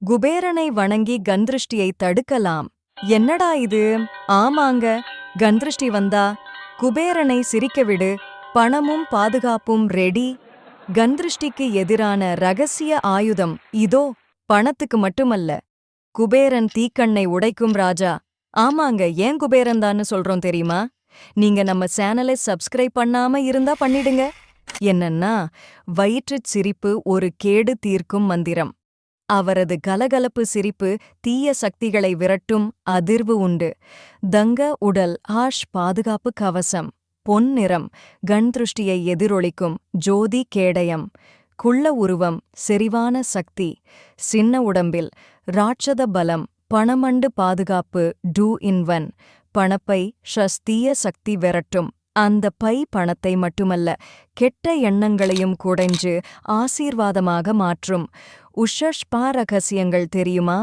குபேரனை வணங்கி கந்திருஷ்டியை தடுக்கலாம். என்னடா இது? ஆமாங்க, கந்திருஷ்டி வந்தா குபேரனை சிரிக்க விடு, பணமும் பாதுகாப்பும் ரெடி. கந்திருஷ்டிக்கு எதிரான ரகசிய ஆயுதம் இதோ. பணத்துக்கு மட்டுமல்ல, குபேரன் தீக்கண்ணை உடைக்கும் ராஜா. ஆமாங்க, ஏன் குபேரன்தான்னு சொல்றோம் தெரியுமா? நீங்க நம்ம சேனலை சப்ஸ்கிரைப் பண்ணாம இருந்தா பண்ணிடுங்க. என்னன்னா, வயிற்றுச் சிரிப்பு ஒரு கேடு தீர்க்கும் மந்திரம். அவரது கலகலப்பு சிரிப்பு தீய சக்திகளை விரட்டும் அதிர்வு உண்டு. தங்க உடல் பாதுகாப்பு கவசம். பொன் நிறம் கண்திருஷ்டியை எதிரொலிக்கும் ஜோதி கேடயம். குள்ள உருவம் செறிவான சக்தி. சின்ன உடம்பில் ராட்சத பலம் பணமண்டு பாதுகாப்பு 2 in 1. பணப்பை தீய சக்தி விரட்டும். அந்த பை பணத்தை மட்டுமல்ல, கெட்ட எண்ணங்களையும் குடைஞ்சு ஆசீர்வாதமாக மாற்றும். ரகசியங்கள் தெரியுமா?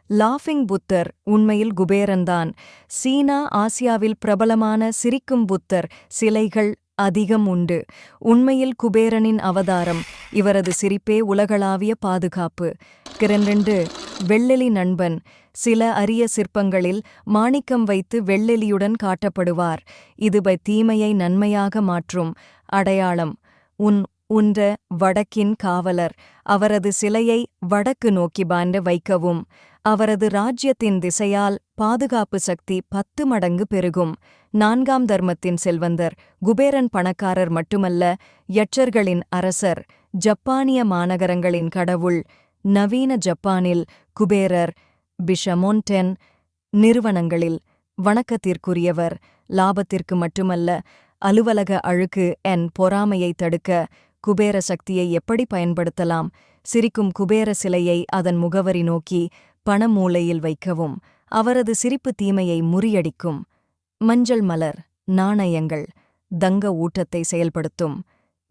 லாஃபிங் புத்தர் உண்மையில் குபேரன்தான். சீனா ஆசியாவில் பிரபலமான சிரிக்கும் புத்தர் சிலைகள் அதிகம் உண்டு. உண்மையில் குபேரனின் அவதாரம். இவரது சிரிப்பே உலகளாவிய பாதுகாப்பு. 2 வெள்ளெலி நண்பன். சில அரிய சிற்பங்களில் மாணிக்கம் வைத்து வெள்ளெலியுடன் காட்டப்படுவார். இது தீமையை நன்மையாக மாற்றும் அடையாளம். உன்ற வடக்கின் காவலர். அவரது சிலையை வடக்கு நோக்கி பாண்ட வைக்கவும். அவரது ராஜ்யத்தின் திசையால் பாதுகாப்பு சக்தி 10 மடங்கு பெருகும். 4ஆம் தர்மத்தின் செல்வந்தர். குபேரன் பணக்காரர் மட்டுமல்ல, யட்சர்களின் அரசர். ஜப்பானிய மாநகரங்களின் கடவுள். நவீன ஜப்பானில் குபேரர் பிஷமோன்டென் நிறுவனங்களில் வணக்கத்திற்குரியவர். லாபத்திற்கு மட்டுமல்ல, அலுவலக அழுக்கு பொறாமையை தடுக்க குபேர சக்தியை எப்படி பயன்படுத்தலாம்? சிரிக்கும் குபேர சிலையை அதன் முகவரி நோக்கி பண மூலையில் வைக்கவும். அவரது சிரிப்பு தீமையை முறியடிக்கும். மஞ்சள் மலர் நாணயங்கள் தங்க ஊட்டத்தை செயல்படுத்தும்.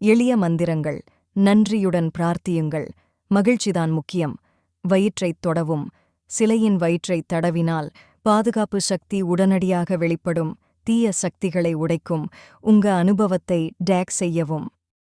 எளிய மந்திரங்கள். நன்றியுடன் பிரார்த்தியுங்கள். மகிழ்ச்சிதான் முக்கியம். வயிற்றைத் தொடவும். சிலையின் வயிற்றைத் தடவினால் பாதுகாப்பு சக்தி உடனடியாக வெளிப்படும். தீய சக்திகளை உடைக்கும். உங்க அனுபவத்தை டேக் செய்யவும்.